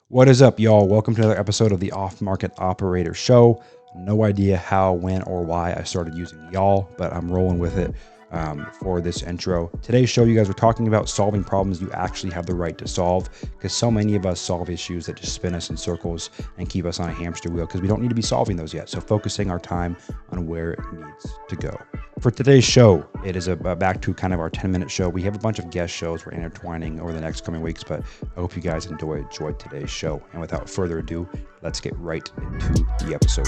What is up, y'all? Welcome to another episode of the Off Market Operator Show. No idea how, when, or why I started using y'all, but I'm rolling with it for this intro. Today's show, you guys are talking about solving problems you actually have the right to solve, because so many of us solve issues that just spin us in circles and keep us on a hamster wheel because we don't need to be solving those yet. So focusing our time on where it needs to go. For today's show, it is back to kind of our 10-minute show. We have a bunch of guest shows we're intertwining over the next coming weeks, but I hope you guys enjoyed today's show. And without further ado, let's get right into the episode.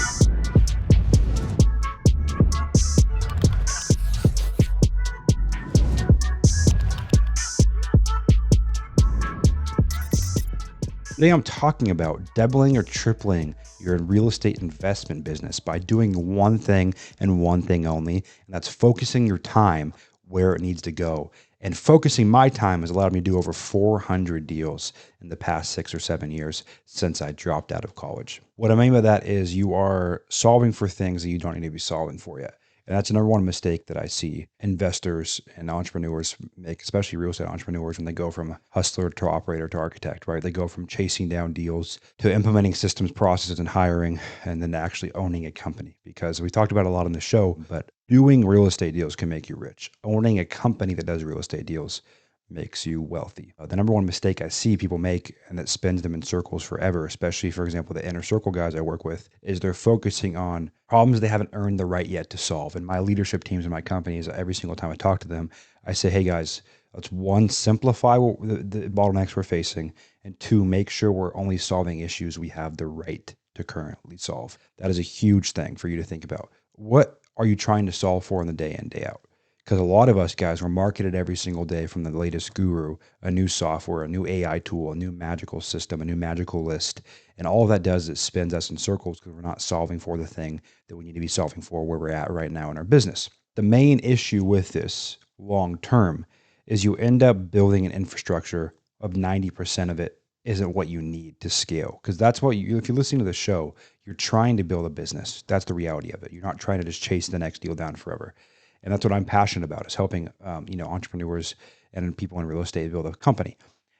Today I'm talking about doubling or tripling your real estate investment business by doing one thing and one thing only, and that's focusing your time where it needs to go. And focusing my time has allowed me to do over 400 deals in the past 6 or 7 years since I dropped out of college. What I mean by that is you are solving for things that you don't need to be solving for yet. And that's the number one mistake that I see investors and entrepreneurs make, especially real estate entrepreneurs, when they go from hustler to operator to architect, right? They go from chasing down deals to implementing systems, processes, and hiring, and then to actually owning a company. Because we talked about a lot on the show, but doing real estate deals can make you rich. Owning a company that does real estate deals makes you wealthy. The number one mistake I see people make, and that spins them in circles forever, especially, for example, the inner circle guys I work with, is they're focusing on problems they haven't earned the right yet to solve. And my leadership teams in my companies, every single time I talk to them, I say, hey guys, let's one, simplify what the bottlenecks we're facing, and two, make sure we're only solving issues we have the right to currently solve. That is a huge thing for you to think about. What are you trying to solve for in the day in, day out? Because a lot of us guys, we're marketed every single day from the latest guru, a new software, a new AI tool, a new magical system, a new magical list. And all of that does is spins us in circles because we're not solving for the thing that we need to be solving for where we're at right now in our business. The main issue with this long term is you end up building an infrastructure of 90% of it isn't what you need to scale. Because that's what if you're listening to the show, you're trying to build a business. That's the reality of it. You're not trying to just chase the next deal down forever. And that's what I'm passionate about, is helping entrepreneurs and people in real estate build a company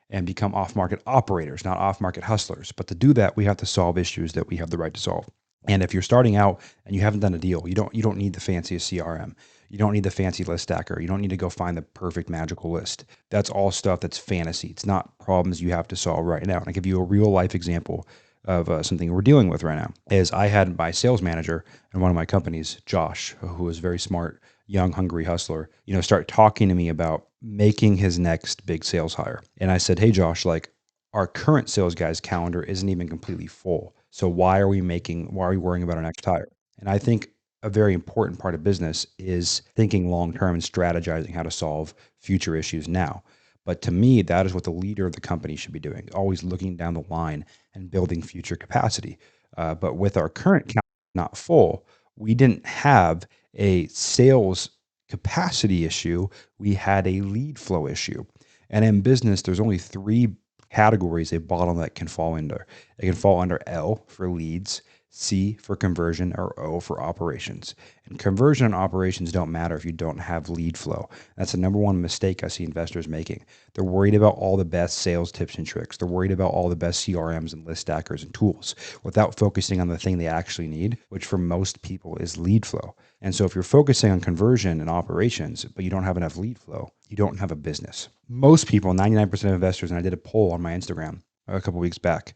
and become off-market operators, not off-market hustlers. But to do that, we have to solve issues that we have the right to solve. And if you're starting out and you haven't done a deal, you don't need the fanciest CRM. You don't need the fancy list stacker. You don't need to go find the perfect magical list. That's all stuff that's fantasy. It's not problems you have to solve right now. And I give you a real life example of something we're dealing with right now. Is I had my sales manager in one of my companies, Josh, who was very smart, young, hungry hustler, start talking to me about making his next big sales hire. And I said, hey, Josh, like, our current sales guy's calendar isn't even completely full. So why are we worrying about our next hire? And I think a very important part of business is thinking long term and strategizing how to solve future issues now. But to me, that is what the leader of the company should be doing, always looking down the line and building future capacity. But with our current calendar not full, we didn't have a sales capacity issue. We had a lead flow issue. And in business, there's only three categories a bottleneck can fall under. It can fall under L for leads, C for conversion, or O for operations. And conversion and operations don't matter if you don't have lead flow. That's the number one mistake I see investors making. They're worried about all the best sales tips and tricks. They're worried about all the best CRMs and list stackers and tools without focusing on the thing they actually need, which for most people is lead flow. And so if you're focusing on conversion and operations, but you don't have enough lead flow, you don't have a business. Most people, 99% of investors, and I did a poll on my Instagram a couple weeks back,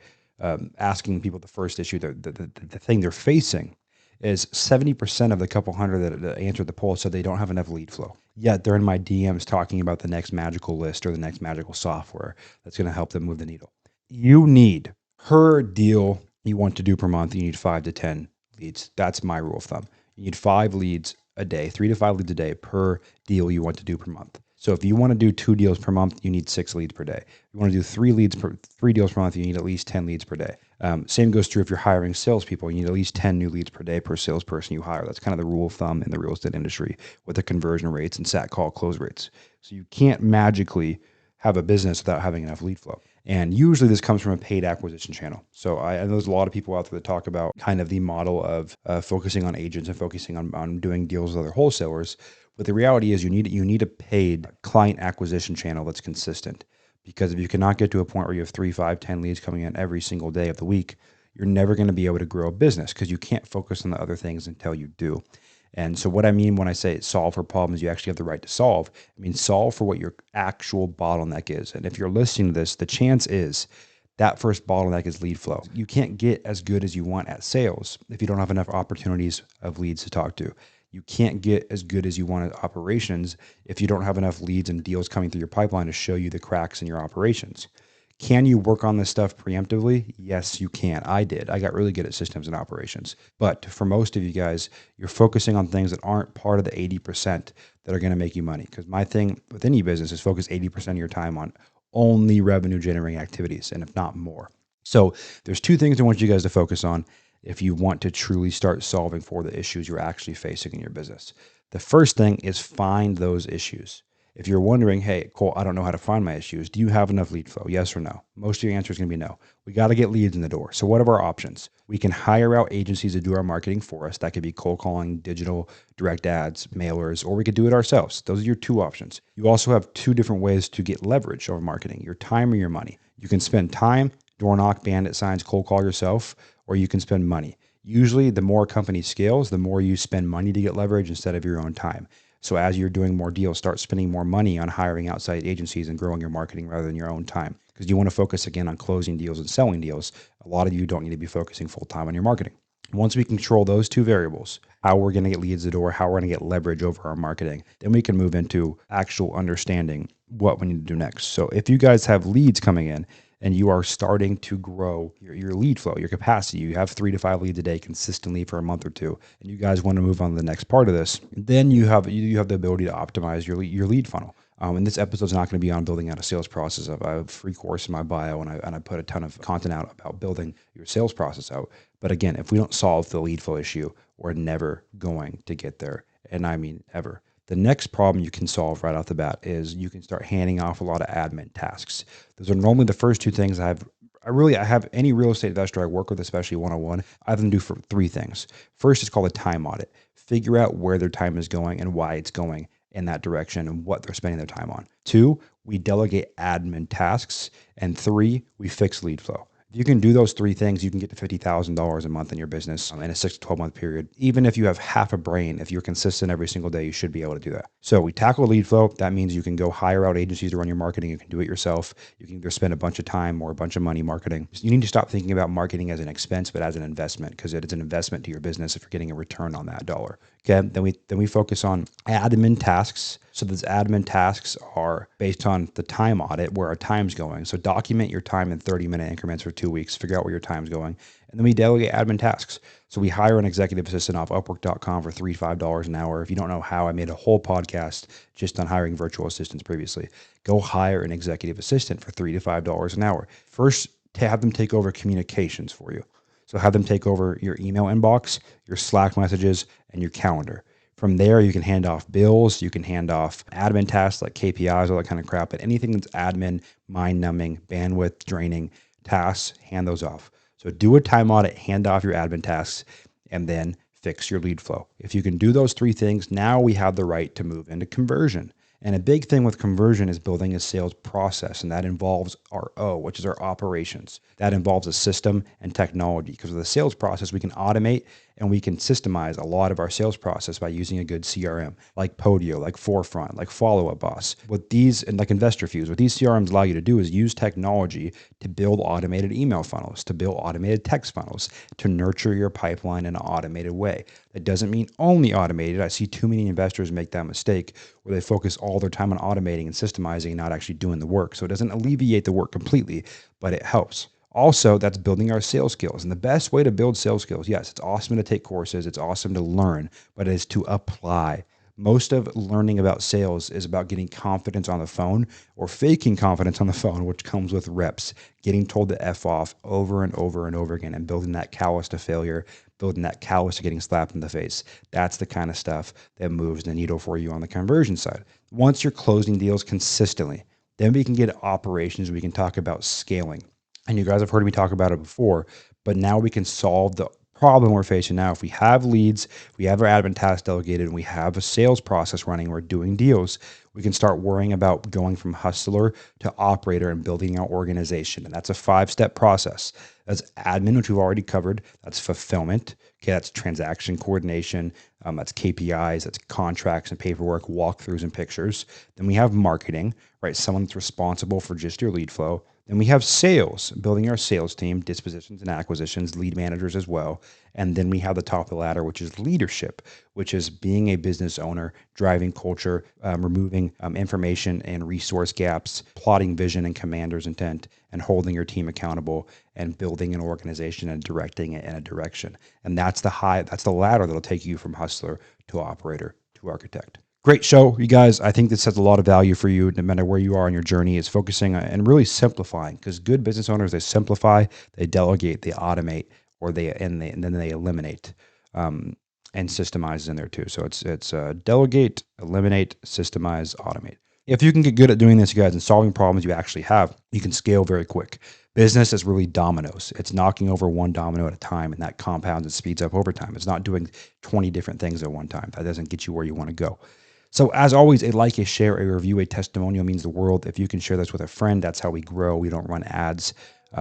asking people the first issue, the thing they're facing is 70% of the couple hundred that answered the poll said they don't have enough lead flow. Yet they're in my DMs talking about the next magical list or the next magical software that's going to help them move the needle. You need, per deal you want to do per month, you need 5 to 10 leads. That's my rule of thumb. You need 5 leads a day, 3 to 5 leads a day per deal you want to do per month. So if you want to do 2 deals per month, you need 6 leads per day. If you want to do 3 deals per month, you need at least 10 leads per day. Same goes true if you're hiring salespeople. You need at least 10 new leads per day per salesperson you hire. That's kind of the rule of thumb in the real estate industry with the conversion rates and SAT call close rates. So you can't magically have a business without having enough lead flow. And usually this comes from a paid acquisition channel. So I know there's a lot of people out there that talk about kind of the model of focusing on agents and focusing on doing deals with other wholesalers. But the reality is you need a paid client acquisition channel that's consistent. Because if you cannot get to a point where you have 3, 5, 10 leads coming in every single day of the week, you're never going to be able to grow a business because you can't focus on the other things until you do. And so what I mean when I say solve for problems you actually have the right to solve, I mean solve for what your actual bottleneck is. And if you're listening to this, the chance is that first bottleneck is lead flow. You can't get as good as you want at sales if you don't have enough opportunities of leads to talk to. You can't get as good as you want at operations if you don't have enough leads and deals coming through your pipeline to show you the cracks in your operations. Can you work on this stuff preemptively? Yes, you can. I did. I got really good at systems and operations. But for most of you guys, you're focusing on things that aren't part of the 80% that are going to make you money. Because my thing with any business is focus 80% of your time on only revenue generating activities, and if not more. So there's two things I want you guys to focus on if you want to truly start solving for the issues you're actually facing in your business. The first thing is find those issues. If you're wondering, hey, Cole, I don't know how to find my issues. Do you have enough lead flow? Yes or no? Most of your answer is going to be no. We got to get leads in the door. So what are our options? We can hire out agencies to do our marketing for us. That could be cold calling, digital, direct ads, mailers, or we could do it ourselves. Those are your two options. You also have two different ways to get leverage over marketing, your time or your money. You can spend time, door knock, bandit signs, cold call yourself, or you can spend money. Usually the more a company scales, the more you spend money to get leverage instead of your own time. So as you're doing more deals, start spending more money on hiring outside agencies and growing your marketing rather than your own time. Because you want to focus again on closing deals and selling deals. A lot of you don't need to be focusing full time on your marketing. Once we control those two variables, how we're going to get leads to the door, how we're going to get leverage over our marketing, then we can move into actual understanding what we need to do next. So if you guys have leads coming in and you are starting to grow your lead flow, your capacity, you have 3 to 5 leads a day consistently for a month or two, and you guys want to move on to the next part of this, then you have the ability to optimize your lead funnel. And this episode is not going to be on building out a sales process. I have a free course in my bio, and I put a ton of content out about building your sales process out. But again, if we don't solve the lead flow issue, we're never going to get there. And I mean ever. The next problem you can solve right off the bat is you can start handing off a lot of admin tasks. Those are normally the first two things I have any real estate investor I work with, especially one-on-one, I have them do for 3 things. First is called a time audit. Figure out where their time is going and why it's going in that direction and what they're spending their time on. 2, we delegate admin tasks. And 3, we fix lead flow. If you can do those 3 things, you can get to $50,000 a month in your business in a 6 to 12 month period. Even if you have half a brain, if you're consistent every single day, you should be able to do that. So we tackle lead flow. That means you can go hire out agencies to run your marketing. You can do it yourself. You can either spend a bunch of time or a bunch of money marketing. You need to stop thinking about marketing as an expense, but as an investment, because it is an investment to your business if you're getting a return on that dollar. Okay. Then we focus on admin tasks. So those admin tasks are based on the time audit, where our time's going. So document your time in 30-minute increments for 2 weeks, figure out where your time's going. And then we delegate admin tasks. So we hire an executive assistant off Upwork.com for $3 to $5 an hour. If you don't know how, I made a whole podcast just on hiring virtual assistants previously. Go hire an executive assistant for $3 to $5 an hour. First, to have them take over communications for you. So have them take over your email inbox, your Slack messages, and your calendar. From there, you can hand off bills, you can hand off admin tasks like KPIs, all that kind of crap, but anything that's admin, mind-numbing, bandwidth draining tasks, hand those off. So do a time audit, hand off your admin tasks, and then fix your lead flow. If you can do those 3 things, now we have the right to move into conversion. And a big thing with conversion is building a sales process, and that involves our O, which is our operations. That involves a system and technology, because with the sales process, we can automate and we can systemize a lot of our sales process by using a good CRM, like Podio, like Forefront, like Follow Up Boss. What these, and like InvestorFuse, what these CRMs allow you to do is use technology to build automated email funnels, to build automated text funnels, to nurture your pipeline in an automated way. That doesn't mean only automated. I see too many investors make that mistake where they focus all their time on automating and systemizing and not actually doing the work. So it doesn't alleviate the work completely, but it helps. Also, that's building our sales skills. And the best way to build sales skills, yes, it's awesome to take courses, it's awesome to learn, but it is to apply. Most of learning about sales is about getting confidence on the phone or faking confidence on the phone, which comes with reps, getting told to F off over and over and over again and building that callus to failure, building that callus to getting slapped in the face. That's the kind of stuff that moves the needle for you on the conversion side. Once you're closing deals consistently, then we can get operations. We can talk about scaling. And you guys have heard me talk about it before, but now we can solve the problem we're facing now. If we have leads, we have our admin tasks delegated, and we have a sales process running, we're doing deals, we can start worrying about going from hustler to operator and building our organization. And that's a 5-step process. That's admin, which we've already covered. That's fulfillment. Okay, that's transaction coordination. That's KPIs. That's contracts and paperwork, walkthroughs and pictures. Then we have marketing, right? Someone that's responsible for just your lead flow. Then we have sales, building our sales team, dispositions and acquisitions, lead managers as well. And then we have the top of the ladder, which is leadership, which is being a business owner, driving culture, removing information and resource gaps, plotting vision and commander's intent, and holding your team accountable and building an organization and directing it in a direction. And that's the ladder that'll take you from hustler to operator to architect. Great show, you guys. I think this has a lot of value for you, no matter where you are on your journey. Is focusing and really simplifying, because good business owners, they simplify, they delegate, they automate, or and then they eliminate, and systemize is in there too. So it's delegate, eliminate, systemize, automate. If you can get good at doing this, you guys, and solving problems you actually have, you can scale very quick. Business is really dominoes. It's knocking over one domino at a time, and that compounds and speeds up over time. It's not doing 20 different things at one time. That doesn't get you where you want to go. So as always, a like, a share, a review, a testimonial means the world. If you can share this with a friend, that's how we grow. We don't run ads.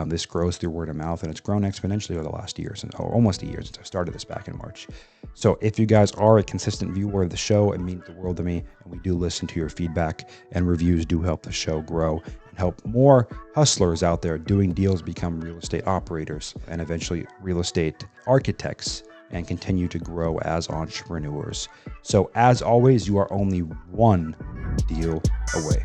This grows through word of mouth, and it's grown exponentially over the last year, almost a year since I started this back in March. So if you guys are a consistent viewer of the show, it means the world to me, and we do listen to your feedback, and reviews do help the show grow and help more hustlers out there doing deals become real estate operators and eventually real estate architects, and continue to grow as entrepreneurs. So as always, you are only one deal away.